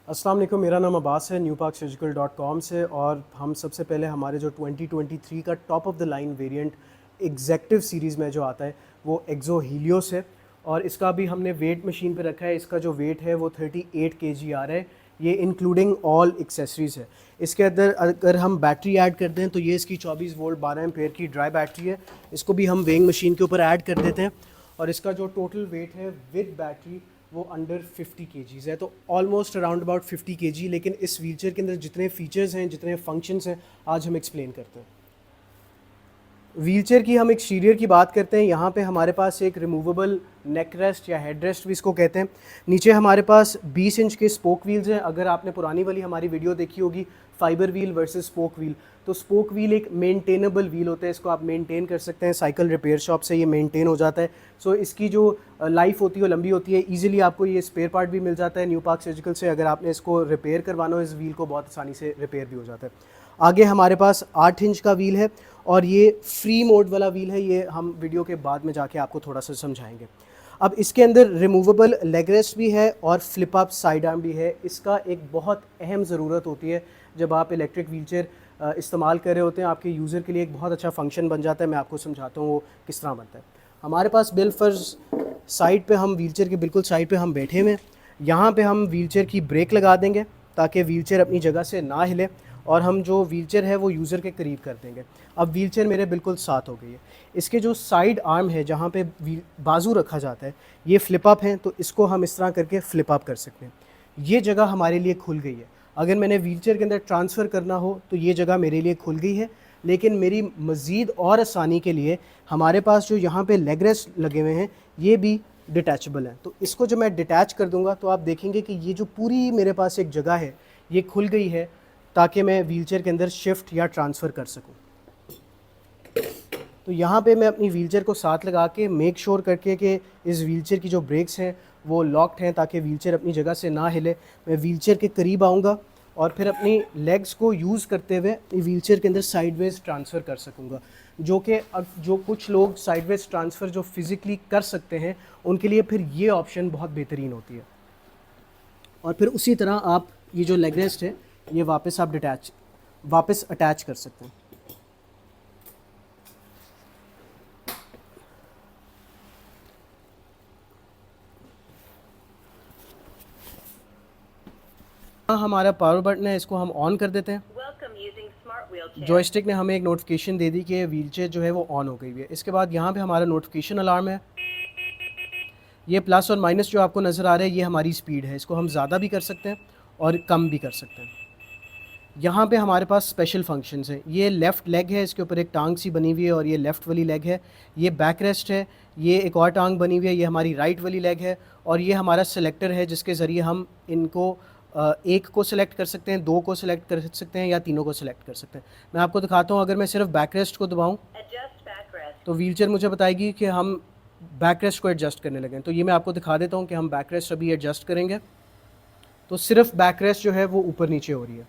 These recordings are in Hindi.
अस्सलाम वालेकुम, मेरा नाम अब्बास है newparksurgical.com से। और हम सबसे पहले हमारे जो 2023 का top of the line variant executive series में जो आता है वो एक्जो हीलियोस है। और इसका भी हमने वेट मशीन पे रखा है। इसका जो वेट है वो 38 kg आ रहा है, ये इंक्लूडिंग ऑल एक्सेसरीज़ है। इसके अंदर अगर हम बैटरी ऐड कर दें तो ये इसकी 24 वोल्ट 12 एम्पेयर की ड्राई बैटरी है। इसको भी हम वेइंग मशीन के ऊपर ऐड कर देते हैं और इसका जो टोटल वेट है विद बैटरी वो अंडर 50 kgs है, तो ऑलमोस्ट अराउंड अबाउट 50 kg। लेकिन इस व्हीलचेयर के अंदर जितने फीचर्स हैं, जितने फंक्शंस हैं, आज हम एक्सप्लेन करते हैं। व्हीलचेयर की हम एक्सटीरियर की बात करते हैं। यहाँ पे हमारे पास एक रिमूवेबल नेक रेस्ट या हेड रेस्ट भी इसको कहते हैं। नीचे हमारे पास 20 इंच के स्पोक व्हील्स हैं। अगर आपने पुरानी वाली हमारी वीडियो देखी होगी fibre wheel versus spoke wheel, तो स्पोक व्हील एक मेंटेनेबल व्हील होता है, इसको आप मेंटेन कर सकते हैं। साइकिल रिपेयर शॉप से ये मेंटेन हो जाता है। सो इसकी जो लाइफ होती है वो लंबी होती है। ईजिली आपको ये स्पेयर पार्ट भी मिल जाता है न्यू पार्क सर्जिकल से। अगर आपने इसको रिपेयर करवाना हो, इस व्हील को बहुत आसानी से रिपेयर भी हो जाता है। आगे हमारे पास 8 इंच का व्हील है और ये फ्री मोड वाला व्हील है। ये हम वीडियो के बाद में जाके आपको थोड़ा सा समझाएंगे। अब इसके अंदर रिमूवेबल लेग रेस्ट भी है और फ्लिप अप साइड आर्म भी है। इसका एक बहुत अहम ज़रूरत होती है जब आप इलेक्ट्रिक व्हीलचेयर इस्तेमाल कर रहे होते हैं। आपके यूज़र के लिए एक बहुत अच्छा फंक्शन बन जाता है। मैं आपको समझाता हूँ वो किस तरह बनता है। हमारे पास बिलफर्ज साइड पे हम व्हीलचेयर के बिल्कुल साइड पे हम बैठे हुए हैं। यहाँ पे हम व्हीलचेयर की ब्रेक लगा देंगे ताकि व्हीलचेयर अपनी जगह से ना हिले और हम जो व्हीलचेयर है वो यूज़र के करीब कर देंगे। अब व्हीलचेयर मेरे बिल्कुल साथ हो गई है। इसके जो साइड आर्म है जहाँ पे बाजू रखा जाता है, ये फ्लिप अप हैं, तो इसको हम इस तरह करके फ्लिप अप कर सकते हैं। ये जगह हमारे लिए खुल गई है। अगर मैंने व्हीलचेयर के अंदर ट्रांसफ़र करना हो तो ये जगह मेरे लिए खुल गई है। लेकिन मेरी मज़ीद और आसानी के लिए हमारे पास जो यहाँ पे लेग रेस्ट लगे हुए हैं ये भी डिटैचेबल हैं। तो इसको जो मैं डिटैच कर दूंगा तो आप देखेंगे कि ये जो पूरी मेरे पास एक जगह है ये खुल गई है ताकि मैं व्हीलचेयर के अंदर शिफ्ट या ट्रांसफ़र कर सकूं। तो यहाँ पे मैं अपनी व्हीलचेयर को साथ लगा के मेक श्योर करके कि इस व्हीलचेयर की जो ब्रेक्स हैं वो लॉक्ड हैं ताकि व्हीलचेयर अपनी जगह से ना हिले। मैं व्हीलचेयर के करीब आऊँगा और फिर अपनी लेग्स को यूज़ करते हुए व्हीलचेयर के अंदर साइडवेज ट्रांसफ़र कर सकूँगा। जो कि अब जो कुछ लोग साइडवेज ट्रांसफ़र जो फिज़िकली कर सकते हैं उनके लिए फिर ये ऑप्शन बहुत बेहतरीन होती है। और फिर उसी तरह आप ये जो लेग रेस्ट है ये वापस आप वापस अटैच कर सकते हैं। हमारा पावर बटन है, इसको हम ऑन कर देते हैं। जॉयस्टिक ने हमें एक नोटिफिकेशन दे दी कि व्हीलचेयर जो है वो ऑन हो गई है। इसके बाद यहाँ पे हमारा नोटिफिकेशन अलार्म है। ये प्लस और माइनस जो आपको नज़र आ रहा है ये हमारी स्पीड है। इसको हम ज़्यादा भी कर सकते हैं और कम भी कर सकते हैं। यहाँ पे हमारे पास स्पेशल फंक्शंस हैं। ये लेफ़्ट लेग है, इसके ऊपर एक टांग सी बनी हुई है और ये लेफ़्ट वाली लेग है। ये बैक रेस्ट है, ये एक और टांग बनी हुई है, ये हमारी राइट वाली लेग है। और ये हमारा सेलेक्टर है जिसके ज़रिए हम इनको एक को सिलेक्ट कर सकते हैं, दो को सिलेक्ट कर सकते हैं या तीनों को सिलेक्ट कर सकते हैं। मैं आपको दिखाता हूँ। अगर मैं सिर्फ बैक रेस्ट को दबाऊँ तो व्हीलचेयर मुझे बताएगी कि हम बैक रेस्ट को एडजस्ट करने लगें। तो ये मैं आपको दिखा देता हूँ कि हम बैक रेस्ट अभी एडजस्ट करेंगे तो सिर्फ बैक रेस्ट जो है वो ऊपर नीचे हो रही है,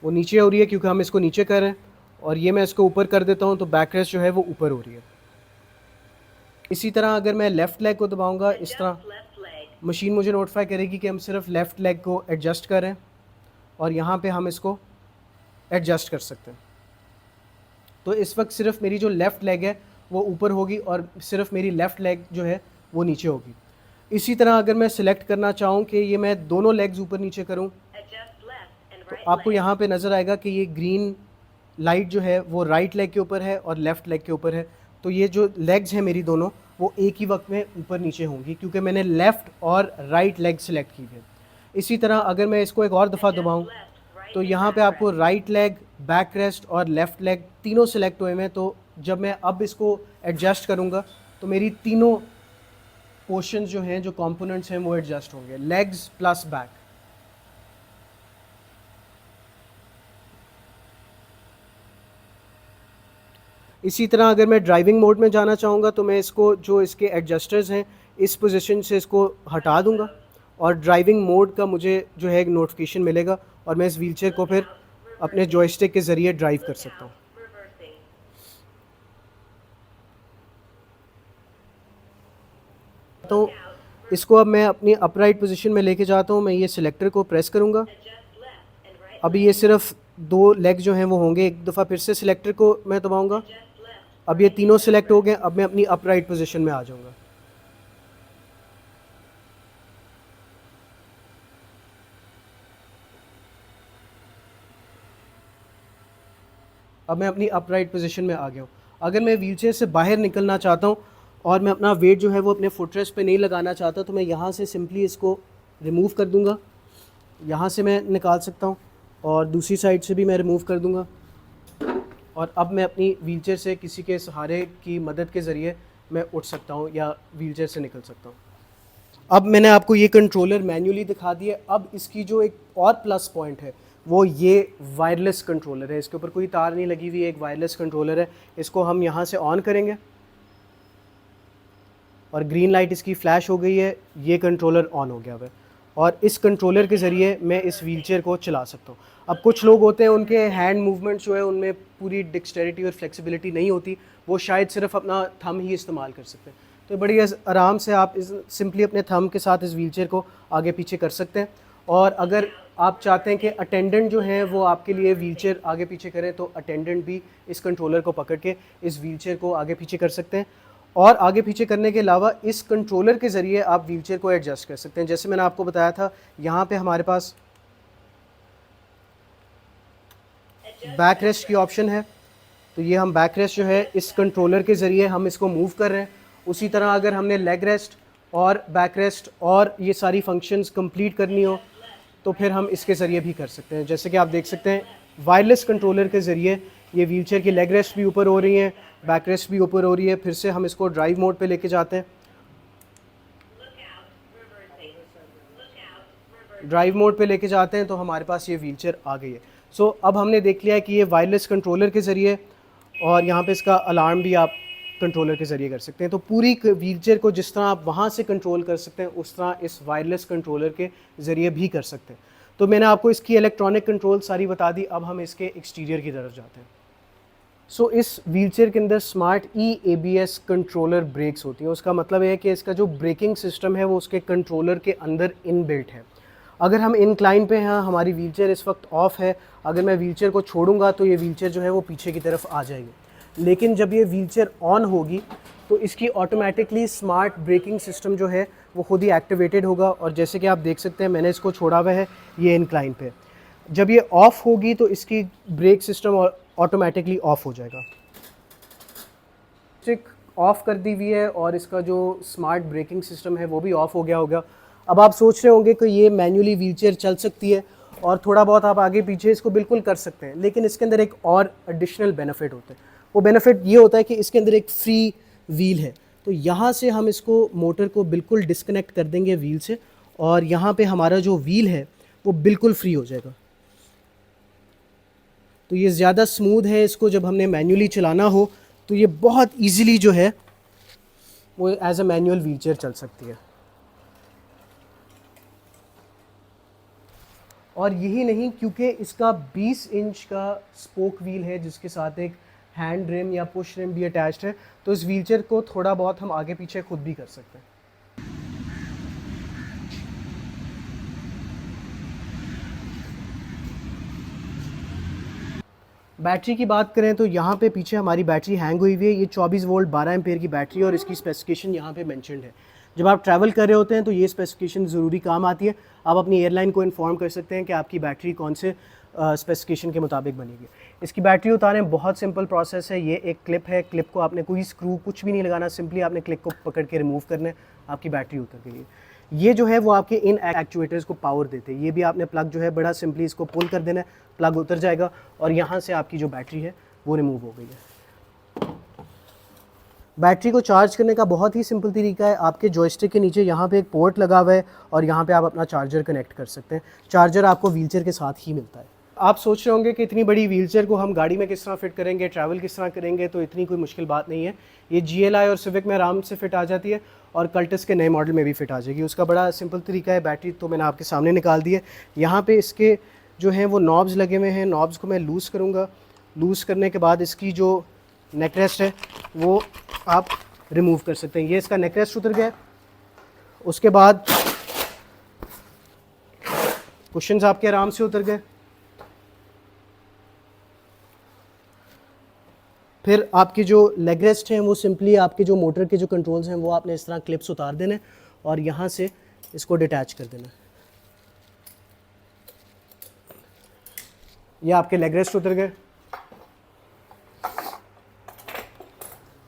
वो नीचे हो रही है क्योंकि हम इसको नीचे कर रहे हैं। और ये मैं इसको ऊपर कर देता हूँ तो बैक रेस्ट जो है वो ऊपर हो रही है। इसी तरह अगर मैं लेफ़्ट लेग को दबाऊँगा इस तरह मशीन मुझे नोटिफाई करेगी कि हम सिर्फ लेफ़्ट लेग को एडजस्ट कर रहे हैं और यहाँ पे हम इसको एडजस्ट कर सकते हैं। तो इस वक्त सिर्फ मेरी जो लेफ़्ट लेग है वो ऊपर होगी और सिर्फ मेरी लेफ़्ट लेग जो है वो नीचे होगी। इसी तरह अगर मैं सिलेक्ट करना चाहूँ कि ये मैं दोनों लेग्स ऊपर नीचे करूँ तो आपको यहाँ पे नज़र आएगा कि ये ग्रीन लाइट जो है वो राइट लेग के ऊपर है और लेफ़्ट लेग के ऊपर है। तो ये जो लेग्स हैं मेरी दोनों वो एक ही वक्त में ऊपर नीचे होंगी क्योंकि मैंने लेफ़्ट और राइट लेग सेलेक्ट की है। इसी तरह अगर मैं इसको एक और दफ़ा दबाऊँ तो यहाँ पे आपको राइट लेग, बैक रेस्ट और लेफ़्ट लेग तीनों सेलेक्ट हुए हैं। तो जब मैं अब इसको एडजस्ट करूँगा तो मेरी तीनों पोर्शंस जो हैं, जो कंपोनेंट्स हैं वो एडजस्ट होंगे, लेग्स प्लस बैक। इसी तरह अगर मैं ड्राइविंग मोड में जाना चाहूँगा तो मैं इसको जो इसके एडजस्टर्स हैं इस पोजीशन से इसको हटा दूँगा और ड्राइविंग मोड का मुझे जो है एक नोटिफिकेशन मिलेगा और मैं इस व्हीलचेयर को फिर अपने जॉयस्टिक के ज़रिए ड्राइव कर सकता हूँ। तो इसको अब मैं अपनी अपराइट पोजीशन में लेके जाता हूँ। मैं ये सिलेक्टर को प्रेस करूँगा। अभी ये सिर्फ 2 लेग जो हैं वो होंगे। एक दफ़ा फिर से सिलेक्टर को मैं दबाऊँगा। अब ये तीनों सिलेक्ट हो गए। अब मैं अपनी अपराइट पोजीशन में आ जाऊँगा। अब मैं अपनी अपराइट पोजीशन में आ गया हूँ। अगर मैं व्हीलचेयर से बाहर निकलना चाहता हूँ और मैं अपना वेट जो है वो अपने फुटरेस्ट पे नहीं लगाना चाहता, तो मैं यहाँ से सिंपली इसको रिमूव कर दूँगा। यहाँ से मैं निकाल सकता हूँ और दूसरी साइड से भी मैं रिमूव कर दूँगा। और अब मैं अपनी व्हीलचेयर से किसी के सहारे की मदद के ज़रिए मैं उठ सकता हूँ या व्हीलचेयर से निकल सकता हूँ। अब मैंने आपको ये कंट्रोलर मैन्युअली दिखा दिया। अब इसकी जो एक और प्लस पॉइंट है वो ये वायरलेस कंट्रोलर है। इसके ऊपर कोई तार नहीं लगी हुई है, एक वायरलेस कंट्रोलर है। इसको हम यहाँ से ऑन करेंगे और ग्रीन लाइट इसकी फ्लैश हो गई है। ये कंट्रोलर ऑन हो गया हुआ है और इस कंट्रोलर के ज़रिए मैं इस व्हीलचेयर को चला सकता हूँ। अब कुछ लोग होते हैं उनके हैंड मूवमेंट जो है उनमें पूरी डिक्सटेरिटी और फ्लेक्सिबिलिटी नहीं होती, वो शायद सिर्फ अपना थंब ही इस्तेमाल कर सकते हैं। तो बड़ी आराम से आप सिंपली अपने थंब के साथ इस व्हीलचेयर को आगे पीछे कर सकते हैं। और अगर आप चाहते हैं कि अटेंडेंट जो हैं वो आपके लिए व्हीलचेयर आगे पीछे करें, तो अटेंडेंट भी इस कंट्रोलर को पकड़ के इस व्हीलचेयर को आगे पीछे कर सकते हैं। और आगे पीछे करने के अलावा इस कंट्रोलर के ज़रिए आप व्हीलचेयर को एडजस्ट कर सकते हैं। जैसे मैंने आपको बताया था, यहाँ पे हमारे पास बैक रेस्ट की ऑप्शन है। तो ये हम बैक रेस्ट जो है इस कंट्रोलर के ज़रिए हम इसको मूव कर रहे हैं। उसी तरह अगर हमने लेग रेस्ट और बैक रेस्ट और ये सारी फंक्शंस कंप्लीट करनी हो तो फिर हम इसके ज़रिए भी कर सकते हैं। जैसे कि आप देख सकते हैं, वायरलेस कंट्रोलर के ज़रिए ये व्हीलचेयर की लेग रेस्ट भी ऊपर हो रही हैं, बैक रेस्ट भी ऊपर हो रही है। फिर से हम इसको ड्राइव मोड पे लेके जाते हैं। ड्राइव मोड पे लेके जाते हैं तो हमारे पास ये व्हीलचेयर आ गई है। सो अब हमने देख लिया है कि ये वायरलेस कंट्रोलर के ज़रिए और यहाँ पे इसका अलार्म भी आप कंट्रोलर के ज़रिए कर सकते हैं। तो पूरी व्हीलचेयर को जिस तरह आप वहाँ से कंट्रोल कर सकते हैं उस तरह इस वायरलेस कंट्रोलर के ज़रिए भी कर सकते हैं। तो मैंने आपको इसकी इलेक्ट्रॉनिक कंट्रोल सारी बता दी। अब हम इसके एक्सटीरियर की तरफ जाते हैं। सो इस व्हीलचेयर के अंदर स्मार्ट ABS कंट्रोलर ब्रेक्स होती हैं। उसका मतलब है कि इसका जो ब्रेकिंग सिस्टम है वो उसके कंट्रोलर के अंदर इनबिल्ट है। अगर हम इनक्लाइन पे हैं, हमारी व्हीलचेयर इस वक्त ऑफ है, अगर मैं व्हीलचेयर को छोड़ूंगा तो ये व्हीलचेयर जो है वो पीछे की तरफ आ जाएगी। लेकिन जब ये व्हीलचेयर ऑन होगी तो इसकी ऑटोमेटिकली स्मार्ट ब्रेकिंग सिस्टम जो है वो खुद ही एक्टिवेटेड होगा। और जैसे कि आप देख सकते हैं, मैंने इसको छोड़ा हुआ है ये इनक्लाइन पे। जब ये ऑफ़ होगी तो इसकी ब्रेक सिस्टम ऑटोमेटिकली ऑफ़ हो जाएगा। स्टिक ऑफ़ कर दी हुई है और इसका जो स्मार्ट ब्रेकिंग सिस्टम है वो भी ऑफ़ हो गया होगा। अब आप सोच रहे होंगे कि ये मैन्युअली व्हीलचेयर चल सकती है और थोड़ा बहुत आप आगे पीछे इसको बिल्कुल कर सकते हैं, लेकिन इसके अंदर एक और एडिशनल बेनिफिट होता है। वो बेनिफिट ये होता है कि इसके अंदर एक फ्री व्हील है। तो यहाँ से हम इसको मोटर को बिल्कुल डिस्कनेक्ट कर देंगे व्हील से और यहाँ पे हमारा जो व्हील है वो बिल्कुल फ्री हो जाएगा। तो ये ज़्यादा स्मूथ है। इसको जब हमने मैन्युअली चलाना हो तो ये बहुत ईजीली जो है वो एज अ मैनुअल व्हीलचेयर चल सकती है। और यही नहीं, क्योंकि इसका 20 इंच का स्पोक व्हील है जिसके साथ एक हैंड रिम या पुश रिम भी अटैच्ड है, तो इस व्हीलचेयर को थोड़ा बहुत हम आगे पीछे खुद भी कर सकते हैं। बैटरी की बात करें तो यहाँ पे पीछे हमारी बैटरी हैंग हुई हुई है। ये 24 वोल्ट 12 एम्पेयर की बैटरी है और इसकी स्पेसिफिकेशन यहाँ पे मेंशन्ड है। जब आप ट्रैवल कर रहे होते हैं तो ये स्पेसिफिकेशन ज़रूरी काम आती है। आप अपनी एयरलाइन को इन्फॉर्म कर सकते हैं कि आपकी बैटरी कौन से स्पेसिफिकेशन के मुताबिक बनेगी। इसकी बैटरी उतारें बहुत सिंपल प्रोसेस है। ये एक क्लिप है, क्लिप को आपने कोई स्क्रू कुछ भी नहीं लगाना, सिंपली आपने क्लिप को पकड़ के रिमूव करना है, आपकी बैटरी उतर गई है। ये जो है वो आपके इन एक्चुएटर्स को पावर देते हैं। ये भी आपने प्लग जो है बड़ा सिंपली इसको पुल कर देना है, प्लग उतर जाएगा और यहाँ से आपकी जो बैटरी है वो रिमूव हो गई है। बैटरी को चार्ज करने का बहुत ही सिंपल तरीका है। आपके जॉयस्टिक के नीचे यहाँ पे एक पोर्ट लगा हुआ है और यहाँ पे आप अपना चार्जर कनेक्ट कर सकते हैं। चार्जर आपको व्हीलचेयर के साथ ही मिलता है। आप सोच रहे होंगे कि इतनी बड़ी व्हीलचेयर को हम गाड़ी में किस तरह फिट करेंगे, ट्रैवल किस तरह करेंगे, तो इतनी कोई मुश्किल बात नहीं है। ये GLI और सिविक में आराम से फिट आ जाती है और कल्टस के नए मॉडल में भी फिट आ जाएगी। उसका बड़ा सिंपल तरीका है। बैटरी तो मैंने आपके सामने निकाल दी है। यहाँ पे इसके जो हैं वो नॉब्स लगे हुए हैं। नॉब्स को मैं लूज़ करूँगा। लूज़ करने के बाद इसकी जो नेक रेस्ट है वो आप रिमूव कर सकते हैं। ये इसका नेक रेस्ट उतर गया उसके बाद कुशन्स आपके आराम से उतर गए। फिर आपकी जो लेग रेस्ट हैं वो सिंपली आपके जो मोटर के जो कंट्रोल्स हैं वो आपने इस तरह क्लिप्स उतार देने और यहाँ से इसको डिटैच कर देना। ये आपके लेग रेस्ट उतर गए।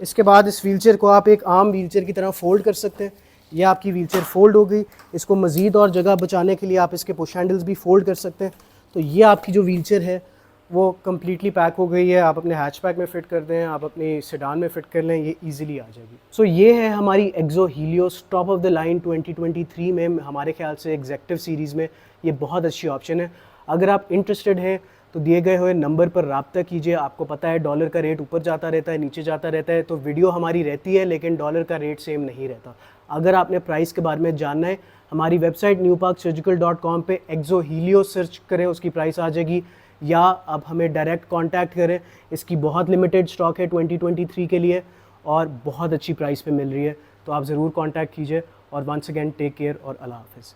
इसके बाद इस व्हीलचेयर को आप एक आम व्हीलचेयर की तरह फोल्ड कर सकते हैं। ये आपकी व्हीलचेयर फोल्ड हो गई। इसको मज़ीद और जगह बचाने के लिए आप इसके पुश हैंडल्स भी फोल्ड कर सकते हैं। तो ये आपकी जो व्हीलचेयर है वो कम्प्लीटली पैक हो गई है। आप अपने हैचबैक में फ़िट कर दें, आप अपनी सेडान में फ़िट कर लें, ये ईज़िली आ जाएगी। सो ये है हमारी एक्जो Helios top of the line 2023 में। हमारे ख्याल से एग्जेक्टिव सीरीज़ में ये बहुत अच्छी ऑप्शन है। अगर आप इंटरेस्टेड हैं तो दिए गए हुए नंबर पर रब्ता कीजिए। आपको पता है डॉलर का रेट ऊपर जाता रहता है, नीचे जाता रहता है, तो वीडियो हमारी रहती है लेकिन डॉलर का रेट सेम नहीं रहता। अगर आपने प्राइस के बारे में जानना है, हमारी वेबसाइट newparksurgical.com पे एक्जो हीलियोस सर्च करें, उसकी प्राइस आ जाएगी, या आप हमें डायरेक्ट कांटेक्ट करें। इसकी बहुत लिमिटेड स्टॉक है 2023 के लिए और बहुत अच्छी प्राइस पे मिल रही है, तो आप ज़रूर कांटेक्ट कीजिए। और वंस अगेन टेक केयर और अल्लाह हाफ़िज़।